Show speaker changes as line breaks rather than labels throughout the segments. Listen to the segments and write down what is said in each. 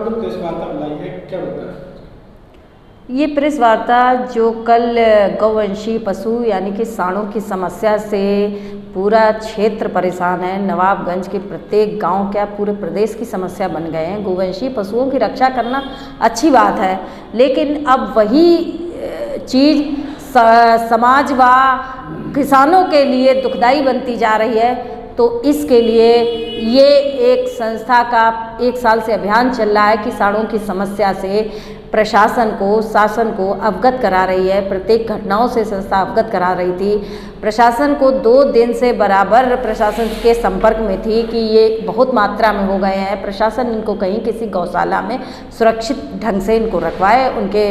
जो प्रेस वार्ता बुलाई है, क्या होता है?
ये प्रेस वार्ता जो कल गौवंशीय पशु यानी कि सांडों की समस्या से पूरा क्षेत्र परेशान है, नवाबगंज के प्रत्येक गांव, क्या पूरे प्रदेश की समस्या बन गए हैं। गौवंशीय पशुओं की रक्षा करना अच्छी बात है, लेकिन अब वही चीज़ समाज व किसानों के लिए दुखदाई बनती जा रही है। तो इसके लिए ये एक संस्था का 1 साल से अभियान चल रहा है कि सांडों की समस्या से प्रशासन को, शासन को अवगत करा रही है। प्रत्येक घटनाओं से संस्था अवगत करा रही थी। प्रशासन को 2 दिन से बराबर प्रशासन के संपर्क में थी कि ये बहुत मात्रा में हो गए हैं, प्रशासन इनको कहीं किसी गौशाला में सुरक्षित ढंग से इनको रखवाए, उनके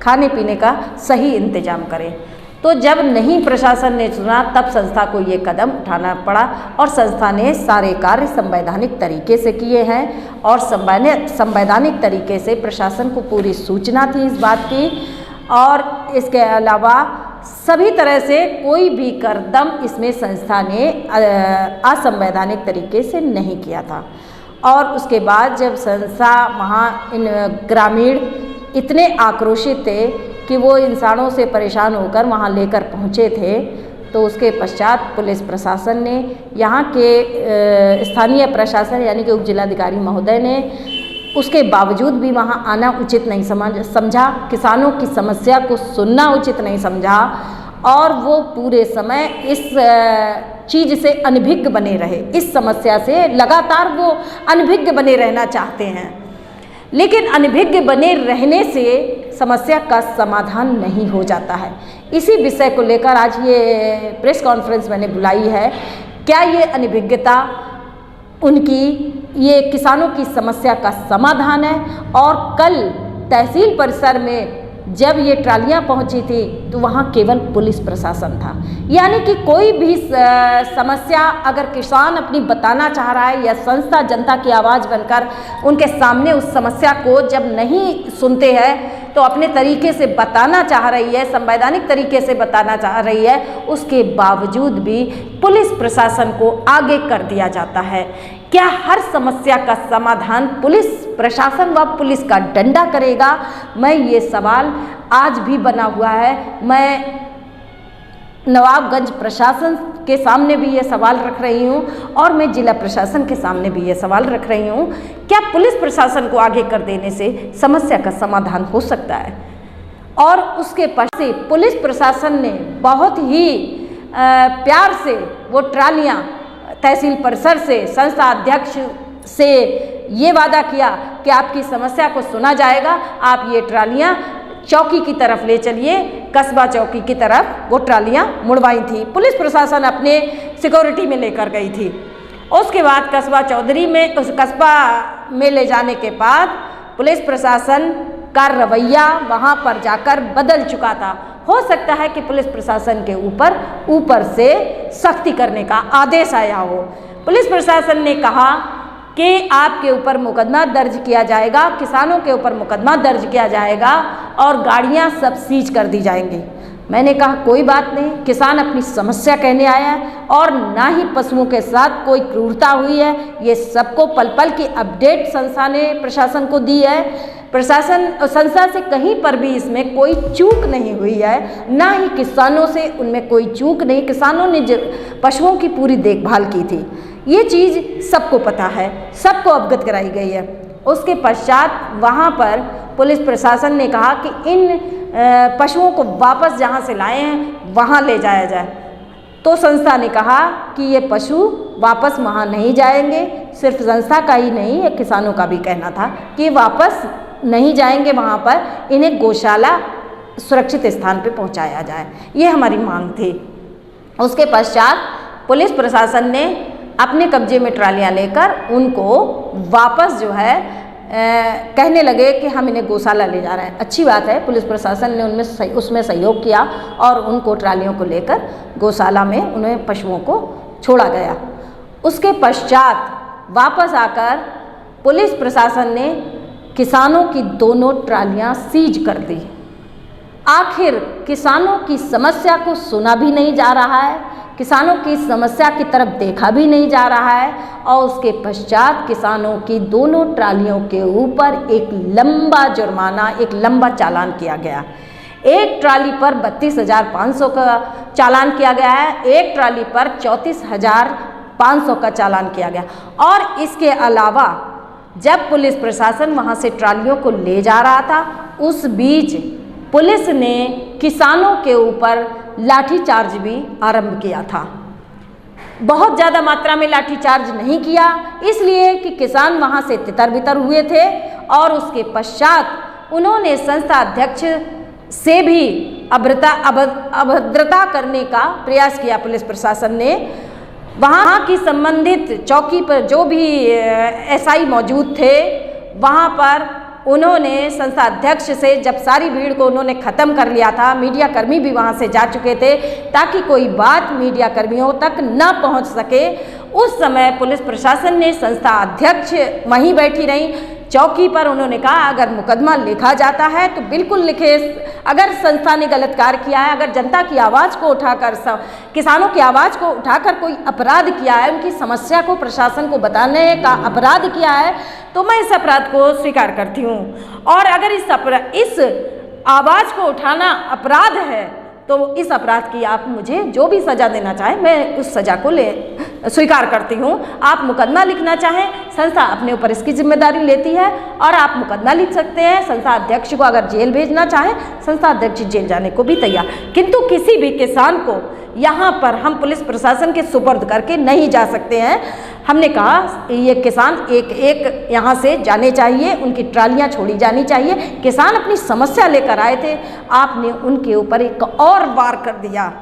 खाने पीने का सही इंतजाम करे। तो जब नहीं प्रशासन ने सुना, तब संस्था को ये कदम उठाना पड़ा और संस्था ने सारे कार्य संवैधानिक तरीके से किए हैं और संवैधानिक तरीके से प्रशासन को पूरी सूचना थी इस बात की। और इसके अलावा सभी तरह से कोई भी कदम इसमें संस्था ने असंवैधानिक तरीके से नहीं किया था। और उसके बाद जब संस्था वहाँ इन ग्रामीण इतने आक्रोशित थे कि वो इंसानों से परेशान होकर वहाँ लेकर पहुँचे थे, तो उसके पश्चात पुलिस प्रशासन ने, यहाँ के स्थानीय प्रशासन यानी कि उप जिलाधिकारी महोदय ने उसके बावजूद भी वहाँ आना उचित नहीं समझा, किसानों की समस्या को सुनना उचित नहीं समझा और वो पूरे समय इस चीज़ से अनभिज्ञ बने रहे। इस समस्या से लगातार वो अनभिज्ञ बने रहना चाहते हैं, लेकिन अनभिज्ञ बने रहने से समस्या का समाधान नहीं हो जाता है। इसी विषय को लेकर आज ये प्रेस कॉन्फ्रेंस मैंने बुलाई है। क्या ये अनभिज्ञता उनकी ये किसानों की समस्या का समाधान है? और कल तहसील परिसर में जब ये ट्रालियाँ पहुंची थी तो वहाँ केवल पुलिस प्रशासन था, यानी कि कोई भी समस्या अगर किसान अपनी बताना चाह रहा है या संस्था जनता की आवाज़ बनकर उनके सामने उस समस्या को जब नहीं सुनते हैं तो अपने तरीके से बताना चाह रही है, संवैधानिक तरीके से बताना चाह रही है, उसके बावजूद भी पुलिस प्रशासन को आगे कर दिया जाता है। क्या हर समस्या का समाधान पुलिस प्रशासन व पुलिस का डंडा करेगा? मैं ये सवाल आज भी बना हुआ है। मैं नवाबगंज प्रशासन के सामने भी ये सवाल रख रही हूँ और मैं जिला प्रशासन के सामने भी ये सवाल रख रही हूँ, क्या पुलिस प्रशासन को आगे कर देने से समस्या का समाधान हो सकता है? और उसके पश्चात पुलिस प्रशासन ने बहुत ही प्यार से वो ट्रालियाँ तहसील परिसर से संस्था अध्यक्ष से ये वादा किया कि आपकी समस्या को सुना जाएगा, आप ये ट्रालियाँ चौकी की तरफ ले चलिए। कस्बा चौकी की तरफ वो ट्रालियाँ मुड़वाई थी, पुलिस प्रशासन अपने सिक्योरिटी में लेकर गई थी। उसके बाद कस्बा में ले जाने के बाद पुलिस प्रशासन का रवैया वहाँ पर जाकर बदल चुका था। हो सकता है कि पुलिस प्रशासन के ऊपर से सख्ती करने का आदेश आया हो। पुलिस प्रशासन ने कहा कि आपके ऊपर मुकदमा दर्ज किया जाएगा, किसानों के ऊपर मुकदमा दर्ज किया जाएगा और गाड़ियां सब सीज कर दी जाएंगी। मैंने कहा कोई बात नहीं, किसान अपनी समस्या कहने आया है और ना ही पशुओं के साथ कोई क्रूरता हुई है। ये सबको पल पल की अपडेट संस्था ने प्रशासन को दी है। प्रशासन संस्था से कहीं पर भी इसमें कोई चूक नहीं हुई है, ना ही किसानों से उनमें कोई चूक नहीं। किसानों ने पशुओं की पूरी देखभाल की थी, ये चीज़ सबको पता है, सबको अवगत कराई गई है। उसके पश्चात वहाँ पर पुलिस प्रशासन ने कहा कि इन पशुओं को वापस जहाँ से लाए हैं वहाँ ले जाया जाए। तो संस्था ने कहा कि ये पशु वापस वहाँ नहीं जाएंगे। सिर्फ संस्था का ही नहीं, ये किसानों का भी कहना था कि वापस नहीं जाएंगे वहाँ पर, इन्हें गौशाला सुरक्षित स्थान पे पहुँचाया जाए, ये हमारी मांग थी। उसके पश्चात पुलिस प्रशासन ने अपने कब्जे में ट्रालियाँ लेकर उनको वापस जो है कहने लगे कि हम इन्हें गौशाला ले जा रहे हैं। अच्छी बात है, पुलिस प्रशासन ने उसमें सहयोग किया और उनको ट्रालियों को लेकर गौशाला में उन्हें पशुओं को छोड़ा गया। उसके पश्चात वापस आकर पुलिस प्रशासन ने किसानों की दोनों ट्रालियां सीज कर दी। आखिर किसानों की समस्या को सुना भी नहीं जा रहा है, किसानों की समस्या की तरफ देखा भी नहीं जा रहा है और उसके पश्चात किसानों की दोनों ट्रालियों के ऊपर एक लंबा जुर्माना, एक लंबा चालान किया गया। एक ट्राली पर 32,500 का चालान किया गया है, एक ट्राली पर 34,500 का चालान किया गया। और इसके अलावा जब पुलिस प्रशासन वहाँ से ट्रालियों को ले जा रहा था, उस बीच पुलिस ने किसानों के ऊपर लाठीचार्ज भी आरंभ किया था। बहुत ज़्यादा मात्रा में लाठीचार्ज नहीं किया, इसलिए कि किसान वहाँ से तितर-बितर हुए थे और उसके पश्चात उन्होंने संस्था अध्यक्ष से भी अभद्रता करने का प्रयास किया। पुलिस प्रशासन ने वहाँ की संबंधित चौकी पर जो भी एसआई मौजूद थे, वहाँ पर उन्होंने संस्था अध्यक्ष से जब सारी भीड़ को उन्होंने ख़त्म कर लिया था, मीडिया कर्मी भी वहाँ से जा चुके थे ताकि कोई बात मीडिया कर्मियों तक न पहुँच सके, उस समय पुलिस प्रशासन ने संस्था अध्यक्ष वहीं बैठी रहीं चौकी पर। उन्होंने कहा अगर मुकदमा लिखा जाता है तो बिल्कुल लिखे, अगर संस्था ने गलत कार्य किया है, अगर जनता की आवाज़ को उठाकर, किसानों की आवाज़ को उठाकर कोई अपराध किया है, उनकी समस्या को प्रशासन को बताने का अपराध किया है, तो मैं इस अपराध को स्वीकार करती हूँ। और अगर इस आवाज़ को उठाना अपराध है तो इस अपराध की आप मुझे जो भी सज़ा देना चाहें, मैं उस सज़ा को स्वीकार करती हूँ। आप मुकदमा लिखना चाहें, संस्था अपने ऊपर इसकी जिम्मेदारी लेती है और आप मुकदमा लिख सकते हैं। संस्था अध्यक्ष को अगर जेल भेजना चाहें, संस्था अध्यक्ष जेल जाने को भी तैयार, किंतु किसी भी किसान को यहाँ पर हम पुलिस प्रशासन के सुपर्द करके नहीं जा सकते हैं। हमने कहा ये किसान एक एक यहाँ से जाने चाहिए, उनकी ट्रालियाँ छोड़ी जानी चाहिए। किसान अपनी समस्या लेकर आए थे, आपने उनके ऊपर एक और वार कर दिया,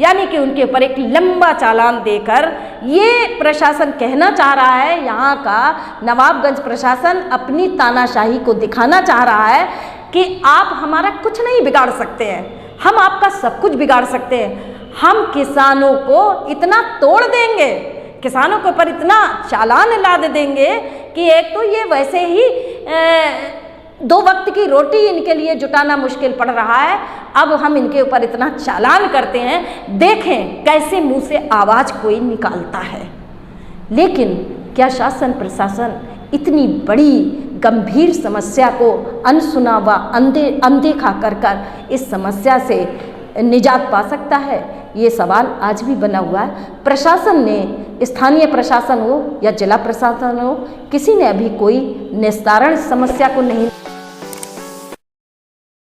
यानी कि उनके ऊपर एक लंबा चालान देकर ये प्रशासन कहना चाह रहा है, यहाँ का नवाबगंज प्रशासन अपनी तानाशाही को दिखाना चाह रहा है कि आप हमारा कुछ नहीं बिगाड़ सकते हैं, हम आपका सब कुछ बिगाड़ सकते हैं। हम किसानों को इतना तोड़ देंगे, किसानों के ऊपर इतना चालान लाद देंगे कि एक तो ये वैसे ही 2 वक्त की रोटी इनके लिए जुटाना मुश्किल पड़ रहा है, अब हम इनके ऊपर इतना चालान करते हैं, देखें कैसे मुंह से आवाज़ कोई निकालता है। लेकिन क्या शासन प्रशासन इतनी बड़ी गंभीर समस्या को अनसुना व अनदेखा कर इस समस्या से निजात पा सकता है? ये सवाल आज भी बना हुआ है। प्रशासन ने, स्थानीय प्रशासन हो या जिला प्रशासन हो, किसी ने अभी कोई निस्तारण समस्या को नहीं